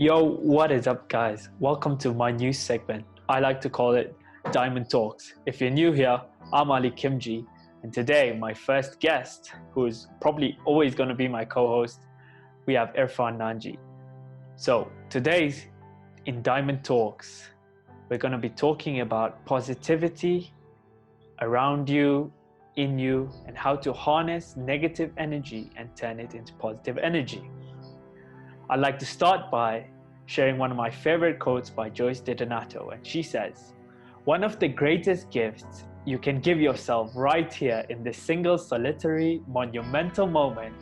Yo, what is up, guys? Welcome to my new segment. I like to call it Diamond Talks. If you're new here, I'm Ali Kimji, and today my first guest, who is probably always going to be my co-host, we have Irfan Nanji. So today's in Diamond Talks, we're going to be talking about positivity around you, in you, and how to harness negative energy and turn it into positive energy. I'd like to start by sharing one of my favorite quotes by Joyce DiDonato, and she says, "One of the greatest gifts you can give yourself right here in this single solitary monumental moment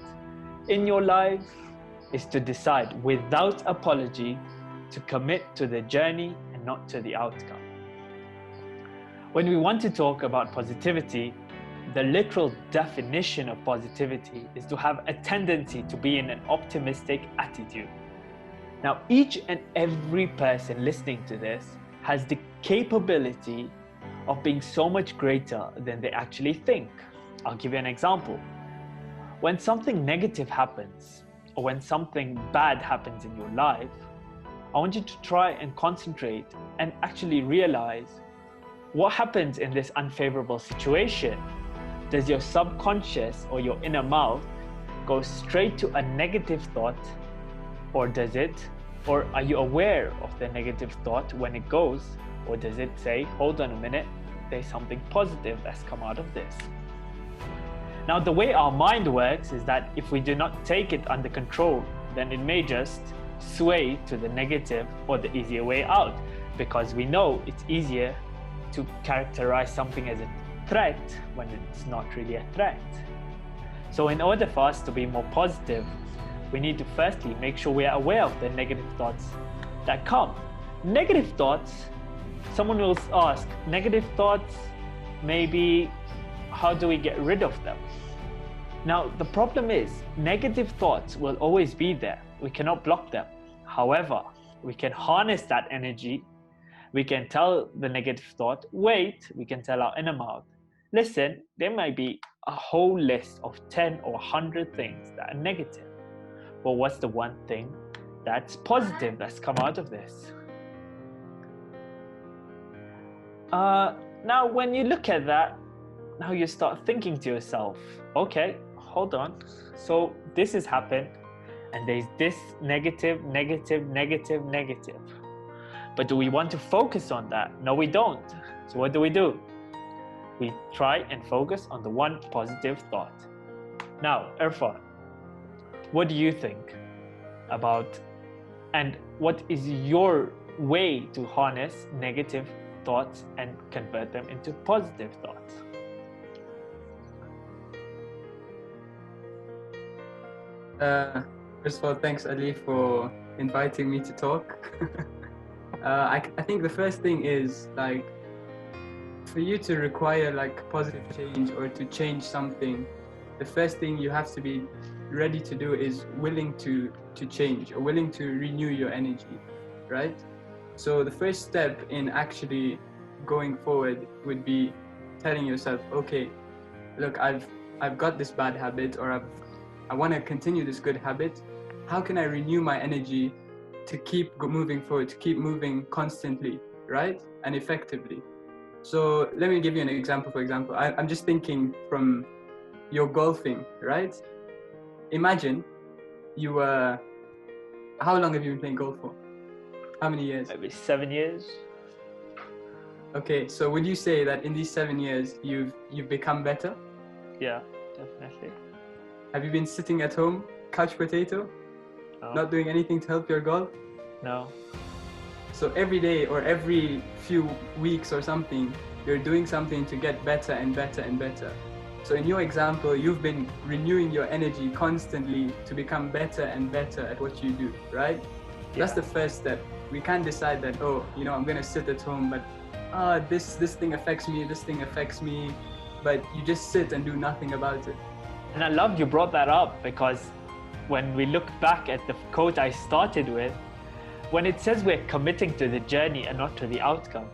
in your life is to decide without apology to commit to the journey and not to the outcome." When we want to talk about positivity, the literal definition of positivity is to have a tendency to be in an optimistic attitude. Now, each and every person listening to this has the capability of being so much greater than they actually think. I'll give you an example. When something negative happens, or when something bad happens in your life, I want you to try and concentrate and actually realize what happens in this unfavorable situation. Does your subconscious or your inner mouth go straight to a negative thought, or are you aware of the negative thought when it goes, or does it say, hold on a minute, there's something positive that's come out of this? Now, the way our mind works is that if we do not take it under control, then it may just sway to the negative or the easier way out, because we know it's easier to characterize something as a threat when it's not really a threat. So in order for us to be more positive, we need to firstly make sure we are aware of the negative thoughts that come. Negative thoughts, someone will ask, negative thoughts, maybe how do we get rid of them? Now, the problem is negative thoughts will always be there. We cannot block them. However, we can harness that energy. We can tell the negative thought, wait. We can tell our inner mouth, listen, there might be a whole list of 10 or 100 things that are negative. But what's the one thing that's positive that's come out of this? Now, when you look at that, now you start thinking to yourself, okay, hold on. So this has happened, and there's this negative. But do we want to focus on that? No, we don't. So what do? We try and focus on the one positive thought. Now, Irfan, what do you think about, and what is your way to harness negative thoughts and convert them into positive thoughts? First of all, thanks Ali for inviting me to talk. I think the first thing is, like, for you to require like positive change or to change something, the first thing you have to be ready to do is willing to change, or willing to renew your energy, right? So the first step in actually going forward would be telling yourself, okay, look, I've got this bad habit, or I want to continue this good habit. How can I renew my energy to keep moving forward, to keep moving constantly, right? And effectively. So let me give you an example. For example, I'm just thinking from your golfing, right? Imagine you were, how long have you been playing golf for? How many years? Maybe 7 years. Okay, so would you say that in these 7 years you've become better? Yeah, definitely. Have you been sitting at home, couch potato, not doing anything to help your golf? No. So every day or every few weeks or something, you're doing something to get better and better and better. So in your example, you've been renewing your energy constantly to become better and better at what you do, right? Yeah. That's the first step. We can't decide that, oh, I'm going to sit at home, but this thing affects me, but you just sit and do nothing about it. And I love you brought that up, because when we look back at the quote I started with, when it says we're committing to the journey and not to the outcome,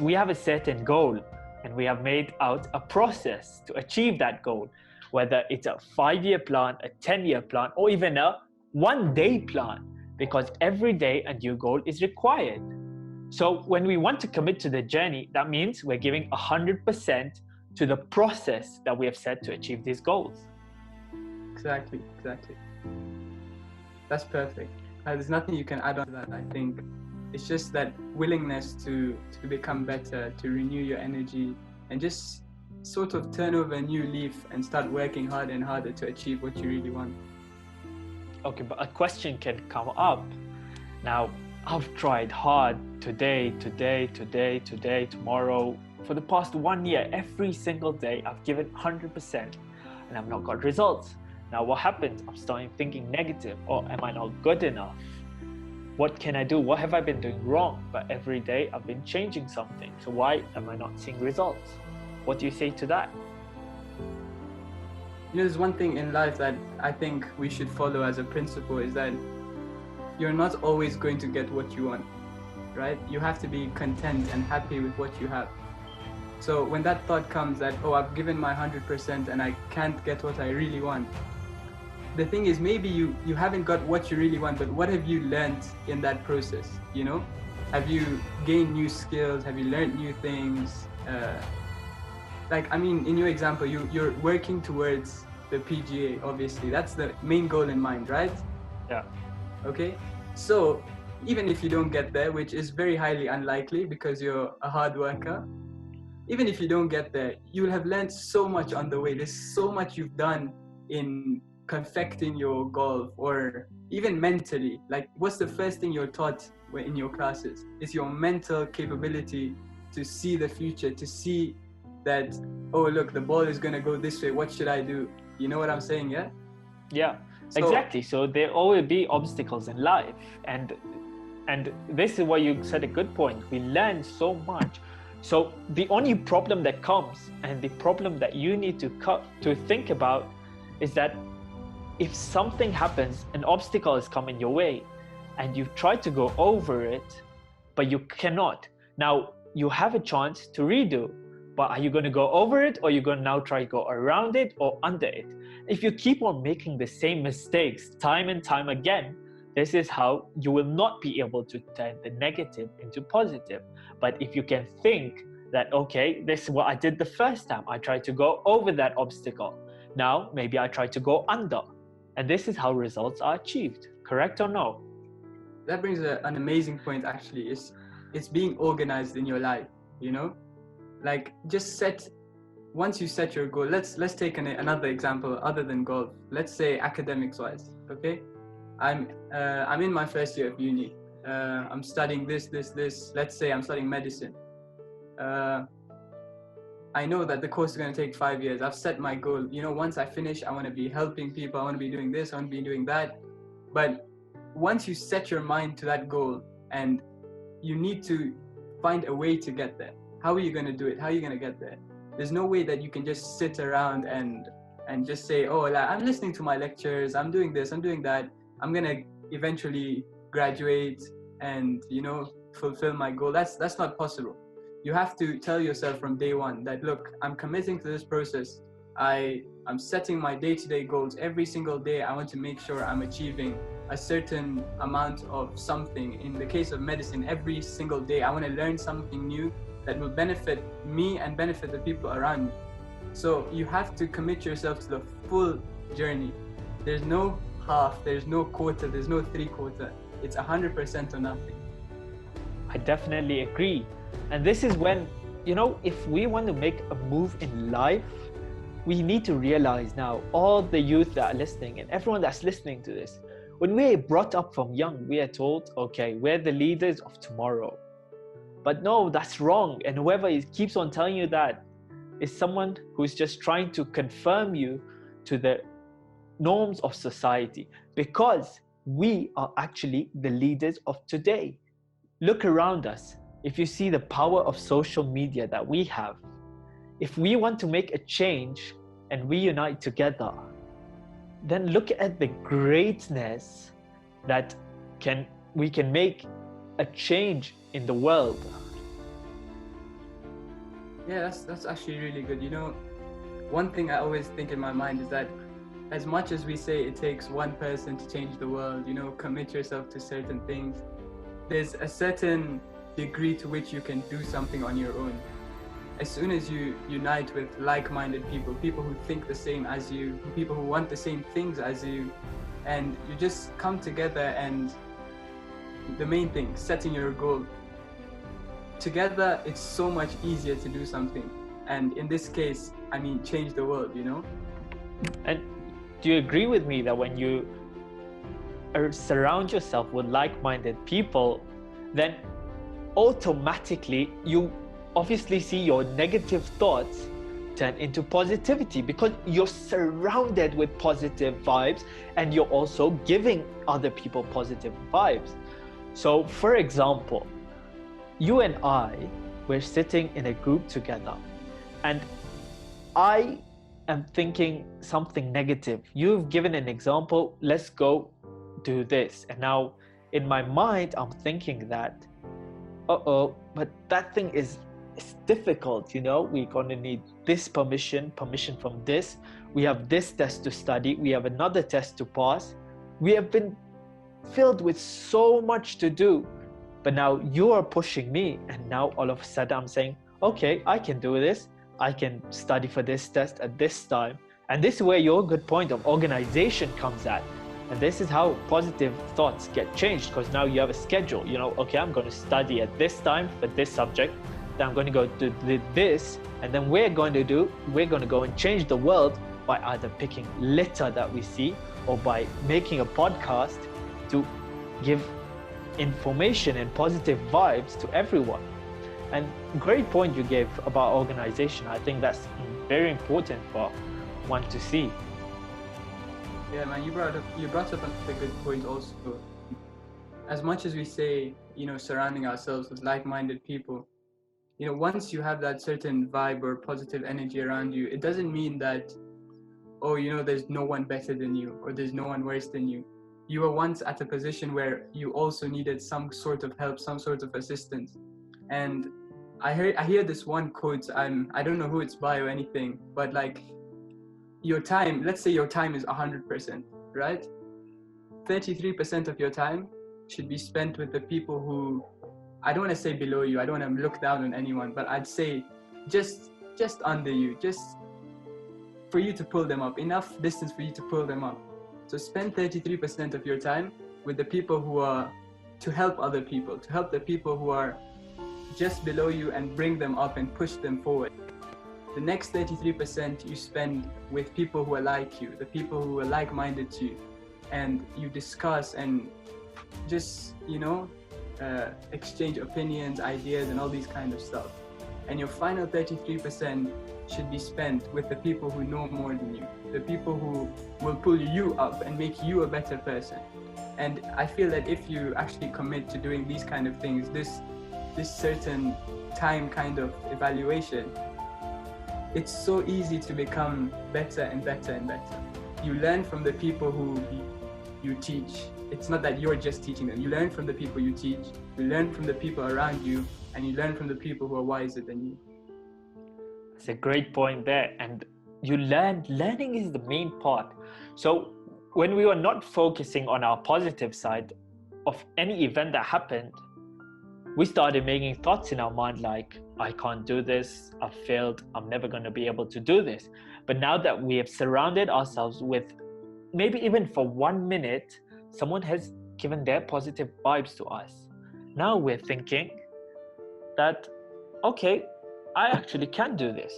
we have a certain goal, and we have made out a process to achieve that goal, whether it's a 5-year plan, a 10-year plan, or even a one-day plan. because every day a new goal is required. So when we want to commit to the journey, that means we're giving 100% to the process that we have set to achieve these goals. Exactly. That's perfect. There's nothing you can add on to that, I think. It's just that willingness to become better, to renew your energy, and just sort of turn over a new leaf and start working harder and harder to achieve what you really want. Okay, but a question can come up. Now, I've tried hard today, tomorrow. For the past 1 year, every single day, I've given 100% and I've not got results. Now, what happens? I'm starting thinking negative. Or am I not good enough? What can I do? What have I been doing wrong? But every day I've been changing something. So why am I not seeing results? What do you say to that? There's one thing in life that I think we should follow as a principle, is that you're not always going to get what you want, right? You have to be content and happy with what you have. So when that thought comes that, oh, I've given my 100% and I can't get what I really want, the thing is, maybe you haven't got what you really want, but what have you learned in that process? Have you gained new skills? Have you learned new things? In your example, you're working towards the PGA, obviously. That's the main goal in mind, right? Yeah. Okay. So even if you don't get there, which is very highly unlikely because you're a hard worker, even if you don't get there, you'll have learned so much on the way. There's so much you've done in perfecting your golf, or even mentally. Like, what's the first thing you're taught in your classes? It's your mental capability to see the future, to see that, oh, look, the ball is going to go this way. What should I do? You know what I'm saying? Yeah? Yeah, exactly. So there always be obstacles in life. And this is why you said a good point. We learn so much. So the only problem that comes, and the problem that you need to think about, is that if something happens, an obstacle is coming your way, and you've tried to go over it, but you cannot. Now, you have a chance to redo, but are you going to go over it, or are you going to now try to go around it or under it? If you keep on making the same mistakes time and time again, this is how you will not be able to turn the negative into positive. But if you can think that, okay, this is what I did the first time. I tried to go over that obstacle. Now, maybe I try to go under. And this is how results are achieved. Correct or no? That brings an amazing point, actually. It's being organized in your life, Like, once you set your goal, let's take another example other than golf. Let's say academics-wise, okay? I'm in my first year of uni. I'm studying this. Let's say I'm studying medicine. I know that the course is going to take 5 years. I've set my goal. Once I finish, I want to be helping people. I want to be doing this. I want to be doing that. But once you set your mind to that goal, and you need to find a way to get there. How are you going to do it? How are you going to get there? There's no way that you can just sit around and just say, oh, I'm listening to my lectures. I'm doing this. I'm doing that. I'm going to eventually graduate and, fulfill my goal. That's not possible. You have to tell yourself from day one that, look, I'm committing to this process. I'm setting my day-to-day goals. Every single day, I want to make sure I'm achieving a certain amount of something. In the case of medicine, every single day, I want to learn something new that will benefit me and benefit the people around me. So you have to commit yourself to the full journey. There's no half, there's no quarter, there's no three-quarter. It's 100% or nothing. I definitely agree. And this is when, if we want to make a move in life, we need to realize now, all the youth that are listening and everyone that's listening to this, when we're brought up from young, we are told, okay, we're the leaders of tomorrow. But no, that's wrong. And whoever keeps on telling you that is someone who's just trying to confirm you to the norms of society, because we are actually the leaders of today. Look around us. If you see the power of social media that we have, if we want to make a change and we unite together, then look at the greatness that we can make a change in the world. Yeah, that's actually really good. One thing I always think in my mind is that as much as we say it takes one person to change the world, you know, commit yourself to certain things, there's a certain degree to which you can do something on your own. As soon as you unite with like-minded people, people who think the same as you, people who want the same things as you, and you just come together, and the main thing, setting your goal together, it's so much easier to do something. And in this case, I mean, change the world, you know? And do you agree with me that when you surround yourself with like-minded people, then automatically you obviously see your negative thoughts turn into positivity, because you're surrounded with positive vibes and you're also giving other people positive vibes. So for example, you and I were sitting in a group together, and I am thinking something negative. You've given an example, let's go do this. And now in my mind, I'm thinking that, but that thing is difficult, you know, we're going to need this permission from this. We have this test to study. We have another test to pass. We have been filled with so much to do. But now you are pushing me, and now all of a sudden I'm saying, okay, I can do this. I can study for this test at this time. And this is where your good point of organization comes at. And this is how positive thoughts get changed, because now you have a schedule. You know, okay, I'm going to study at this time for this subject. Then I'm going to go do this. And then we're going to go and change the world by either picking litter that we see, or by making a podcast to give information and positive vibes to everyone. And great point you gave about organization. I think that's very important for one to see. Yeah, man, you brought up a good point also. As much as we say, you know, surrounding ourselves with like-minded people, you know, once you have that certain vibe or positive energy around you, it doesn't mean that, oh, you know, there's no one better than you, or there's no one worse than you. You were once at a position where you also needed some sort of help, some sort of assistance. And I hear this one quote, I don't know who it's by or anything, but like, your time, let's say your time is 100%, right? 33% of your time should be spent with the people who, I don't want to say below you, I don't want to look down on anyone, but I'd say just under you, just for you to pull them up, enough distance for you to pull them up. So spend 33% of your time with the people who are, to help other people, to help the people who are just below you and bring them up and push them forward. The next 33% you spend with people who are like you, the people who are like-minded to you, and you discuss and just, you know, exchange opinions, ideas, and all these kind of stuff. And your final 33% should be spent with the people who know more than you, the people who will pull you up and make you a better person. And I feel that if you actually commit to doing these kind of things, this certain time kind of evaluation, it's so easy to become better and better and better. You learn from the people who you teach. It's not that you're just teaching them. You learn from the people you teach, you learn from the people around you, and you learn from the people who are wiser than you. It's a great point there. And you learning is the main part. So when we were not focusing on our positive side of any event that happened, we started making thoughts in our mind like, I can't do this, I've failed, I'm never going to be able to do this. But now that we have surrounded ourselves with, maybe even for 1 minute, someone has given their positive vibes to us. Now we're thinking that, okay, I actually can do this.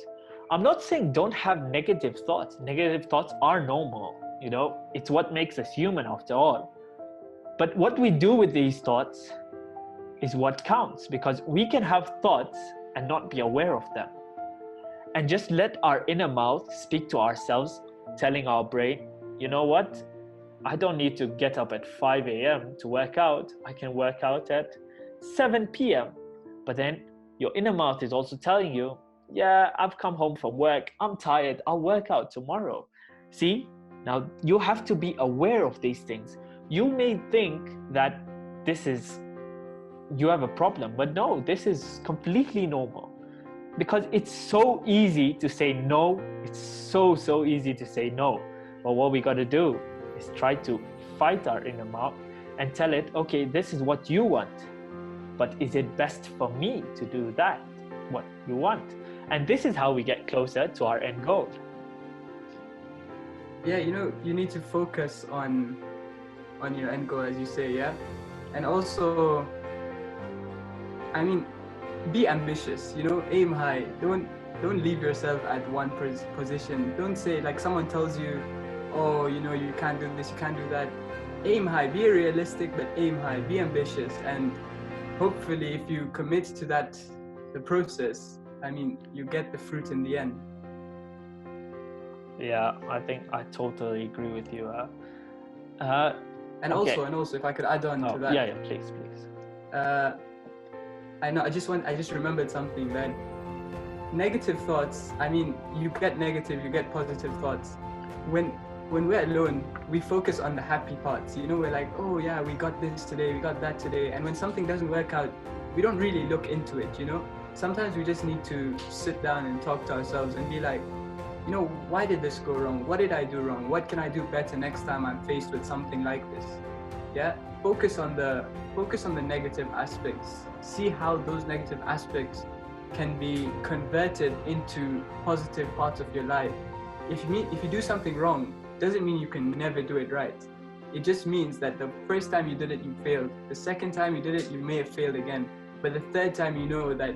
I'm not saying don't have negative thoughts. Negative thoughts are normal, you know, it's what makes us human after all. But what we do with these thoughts is what counts, because we can have thoughts and not be aware of them, and just let our inner mouth speak to ourselves, telling our brain, you know what, I don't need to get up at 5 a.m. to work out. I can work out at 7 p.m. But then your inner mouth is also telling you, yeah, I've come home from work, I'm tired, I'll work out tomorrow. See, now you have to be aware of these things. You may think that you have a problem, but no, this is completely normal, because it's so easy to say no. It's so easy to say no. But what we got to do is try to fight our inner mouth and tell it, okay, this is what you want, but is it best for me to do that, what you want? And this is how we get closer to our end goal. Yeah, you need to focus on your end goal, as you say, yeah? And also, I mean, be ambitious, aim high. Don't leave yourself at one position. Don't say, like, someone tells you, oh, you can't do this, you can't do that. Aim high, be realistic, but aim high, be ambitious. And hopefully, if you commit to the process, I mean, you get the fruit in the end. Yeah, I think I totally agree with you. And okay. also, if I could add on to that. Yeah, please. I know. I just remembered something, that negative thoughts. I mean, you get negative, you get positive thoughts. When we're alone, we focus on the happy parts. We're like, oh yeah, we got this today, we got that today. And when something doesn't work out, we don't really look into it. Sometimes we just need to sit down and talk to ourselves and be like, why did this go wrong? What did I do wrong? What can I do better next time I'm faced with something like this? Yeah, focus on the negative aspects. See how those negative aspects can be converted into positive parts of your life. If you do something wrong, doesn't mean you can never do it right. It just means that the first time you did it, you failed. The second time you did it, you may have failed again. But the third time, you know that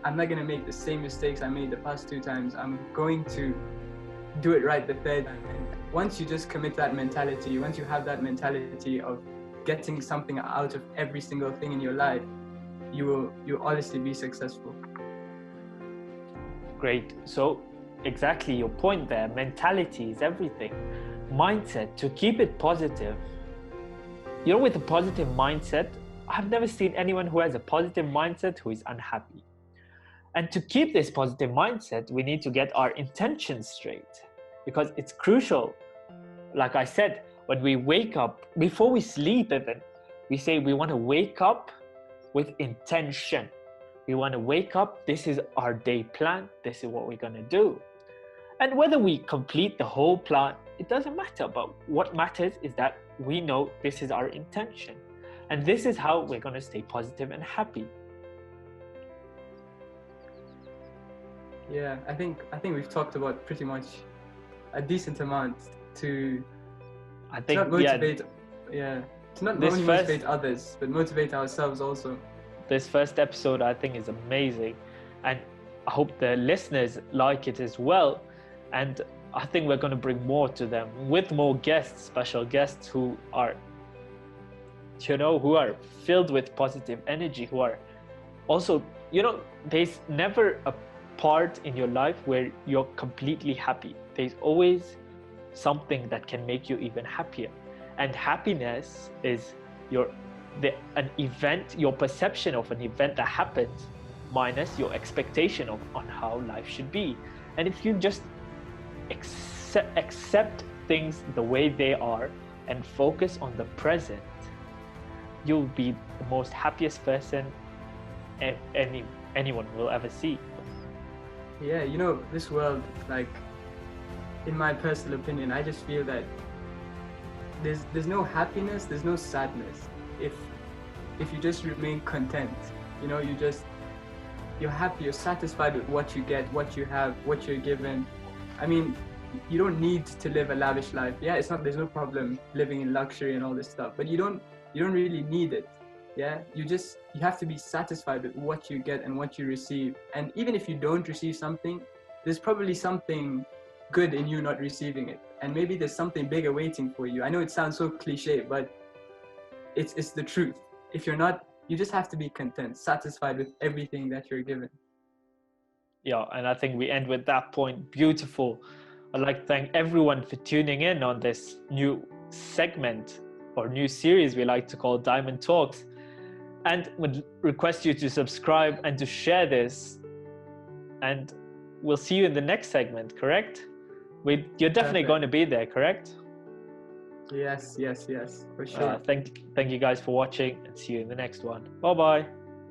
I'm not going to make the same mistakes I made the past 2 times. I'm going to do it right the third time. And once you just commit that mentality, once you have that mentality of getting something out of every single thing in your life, you'll honestly be successful. Great. So exactly your point there. Mentality is everything. Mindset, to keep it positive. With a positive mindset, I've never seen anyone who has a positive mindset who is unhappy. And to keep this positive mindset, we need to get our intentions straight, because it's crucial. Like I said, when we wake up, before we sleep even, we say we want to wake up with intention. We want to wake up, this is our day plan, this is what we're going to do. And whether we complete the whole plan, it doesn't matter. But what matters is that we know this is our intention. And this is how we're going to stay positive and happy. Yeah, I think we've talked about pretty much a decent amount to not motivate. To not only motivate others, but motivate ourselves also. This first episode, I think, is amazing, and I hope the listeners like it as well. And I think we're going to bring more to them with more guests, special guests who are, who are filled with positive energy, who are also, there's never a part in your life where you're completely happy. There's always something that can make you even happier. And happiness is an event, your perception of an event that happens minus your expectation on how life should be. And if you just accept things the way they are and focus on the present, you'll be the most happiest person anyone will ever see. Yeah, this world, like, in my personal opinion, I just feel that there's no happiness, there's no sadness if you just remain content. You're happy, you're satisfied with what you get, what you have, what you're given. I mean, you don't need to live a lavish life. Yeah, there's no problem living in luxury and all this stuff, but you don't really need it. Yeah, you have to be satisfied with what you get and what you receive. And even if you don't receive something, there's probably something good in you not receiving it, and maybe there's something bigger waiting for you. I know it sounds so cliche, but it's the truth. If you're not, you just have to be content, satisfied with everything that you're given. Yeah, and I think we end with that point. Beautiful. I'd like to thank everyone for tuning in on this new segment or new series we like to call Diamond Talks, and would request you to subscribe and to share this. And we'll see you in the next segment, correct? You're definitely going to be there, correct? Yes, for sure. Thank you guys for watching, and see you in the next one. Bye-bye.